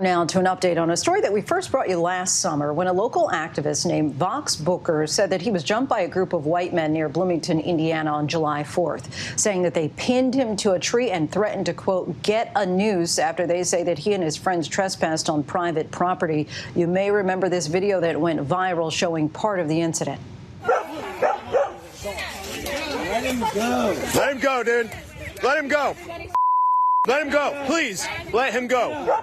Now to an update on a story that we first brought you last summer when a local activist named Vaughxx Booker said that he was jumped by a group of white men near Bloomington, Indiana on July 4th, saying that they pinned him to a tree and threatened to, quote, get a noose after they say that he and his friends trespassed on private property. You may remember this video that went viral showing part of the incident. Let him go. Let him go, dude. Let him go. Let him go, please. Let him go.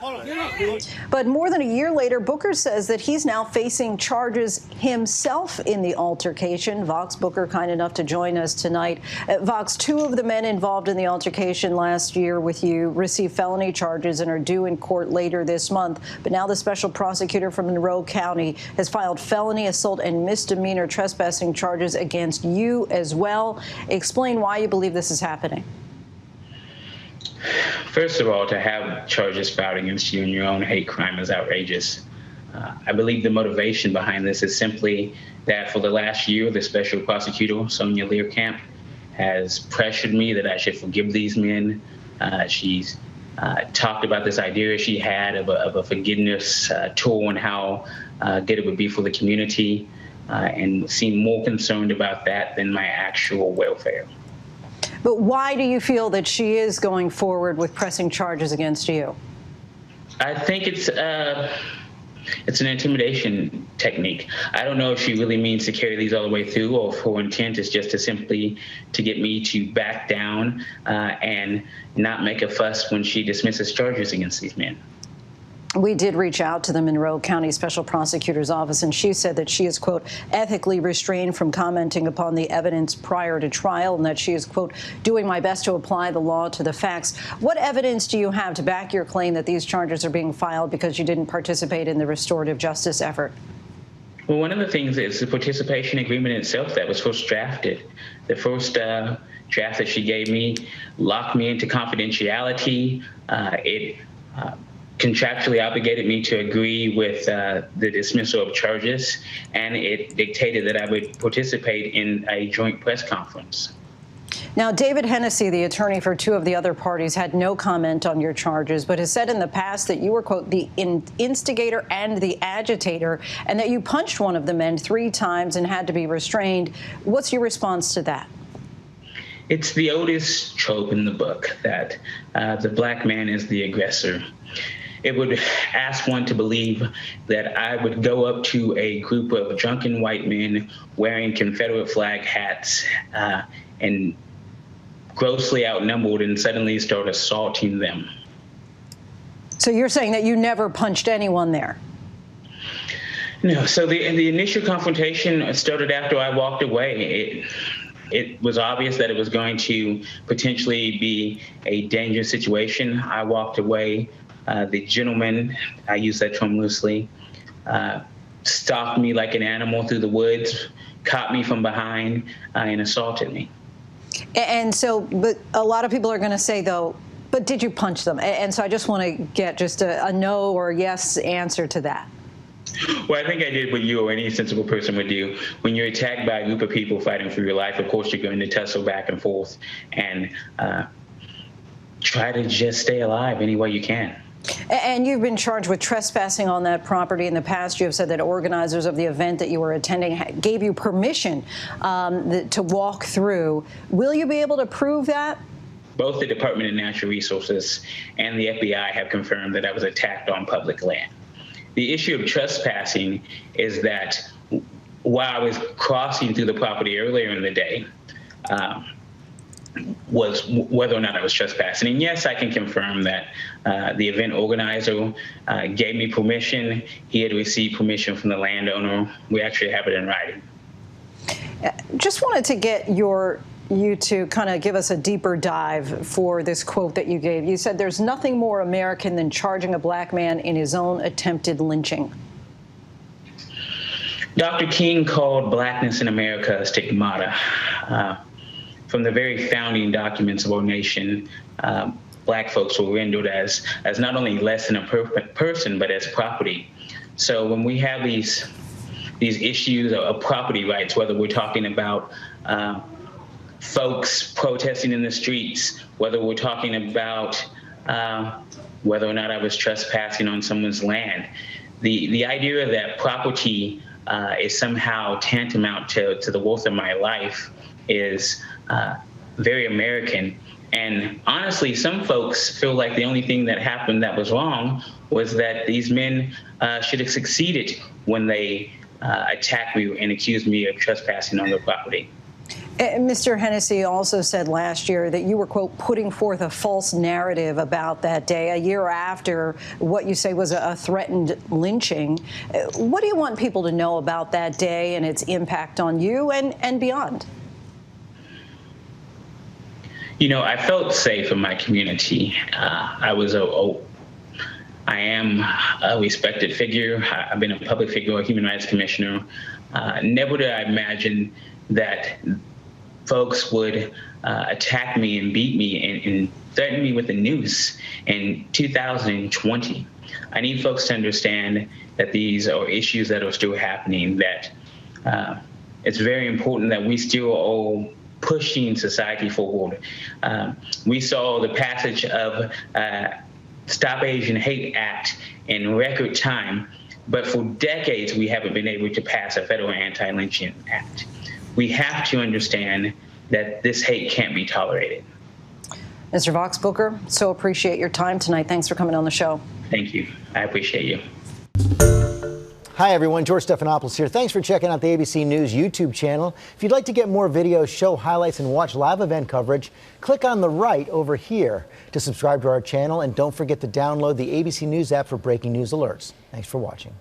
But more than a year later, Booker says that he's now facing charges himself in the altercation. Vaughxx Booker, kind enough to join us tonight. Vaughxx, two of the men involved in the altercation last year with you received felony charges and are due in court later this month. But now the special prosecutor from Monroe County has filed felony assault and misdemeanor trespassing charges against you as well. Explain why you believe this is happening. First of all, to have charges filed against you in your own hate crime is outrageous. I believe the motivation behind this is simply that for the last year, the special prosecutor, Sonia Learcamp, has pressured me that I should forgive these men. She's talked about this idea she had of a forgiveness tool and how good it would be for the community, and seemed more concerned about that than my actual welfare. But why do you feel that she is going forward with pressing charges against you? I think it's an intimidation technique. I don't know if she really means to carry these all the way through, or if her intent is just to get me to back down and not make a fuss when she dismisses charges against these men. We did reach out to the Monroe County Special Prosecutor's Office, and she said that she is, quote, ethically restrained from commenting upon the evidence prior to trial, and that she is, quote, doing my best to apply the law to the facts. What evidence do you have to back your claim that these charges are being filed because you didn't participate in the restorative justice effort? Well, one of the things is the participation agreement itself that was first drafted. The first draft that she gave me locked me into confidentiality. It contractually obligated me to agree with the dismissal of charges, and it dictated that I would participate in a joint press conference. Now, David Hennessy, the attorney for two of the other parties, had no comment on your charges, but has said in the past that you were, quote, the instigator and the agitator, and that you punched one of the men 3 times and had to be restrained. What's your response to that? It's the oldest trope in the book that the black man is the aggressor. It would ask one to believe that I would go up to a group of drunken white men wearing Confederate flag hats and grossly outnumbered and suddenly start assaulting them. So you're saying that you never punched anyone there? No. So the initial confrontation started after I walked away. It was obvious that it was going to potentially be a dangerous situation. I walked away. The gentleman, I use that term loosely, stalked me like an animal through the woods, caught me from behind, and assaulted me. And so, but a lot of people are going to say, though, but did you punch them? And so I just want to get just a no or yes answer to that. Well, I think I did what you or any sensible person would do. When you're attacked by a group of people fighting for your life, of course, you're going to tussle back and forth and try to just stay alive any way you can. And you've been charged with trespassing on that property in the past. You have said that organizers of the event that you were attending gave you permission to walk through. Will you be able to prove that? Both the Department of Natural Resources and the FBI have confirmed that I was attacked on public land. The issue of trespassing is that while I was crossing through the property earlier in the day, was whether or not I was trespassing. And yes, I can confirm that the event organizer gave me permission. He had received permission from the landowner. We actually have it in writing. Just wanted to get you to kind of give us a deeper dive for this quote that you gave. You said there's nothing more American than charging a black man in his own attempted lynching. Dr. King called blackness in America a stigmata. From the very founding documents of our nation, black folks were rendered as not only less than a person, but as property. So when we have these issues of property rights, whether we're talking about folks protesting in the streets, whether we're talking about whether or not I was trespassing on someone's land. The idea that property is somehow tantamount to the worth of my life is very American. And honestly, some folks feel like the only thing that happened that was wrong was that these men should have succeeded when they attacked me and accused me of trespassing on their property. Mr. Hennessy also said last year that you were, quote, putting forth a false narrative about that day, a year after what you say was a threatened lynching. What do you want people to know about that day and its impact on you and beyond? You know, I felt safe in my community. I am a respected figure. I've been a public figure, a human rights commissioner. Never did I imagine that folks would attack me and beat me and threaten me with a noose in 2020. I need folks to understand that these are issues that are still happening, that it's very important that we still are pushing society forward. We saw the passage of Stop Asian Hate Act in record time, but for decades we haven't been able to pass a federal anti-lynching act. We have to understand that this hate can't be tolerated. Mr. Vaughx Booker, so appreciate your time tonight. Thanks for coming on the show. Thank you. I appreciate you. Hi, everyone. George Stephanopoulos here. Thanks for checking out the ABC News YouTube channel. If you'd like to get more videos, show highlights, and watch live event coverage, click on the right over here to subscribe to our channel. And don't forget to download the ABC News app for breaking news alerts. Thanks for watching.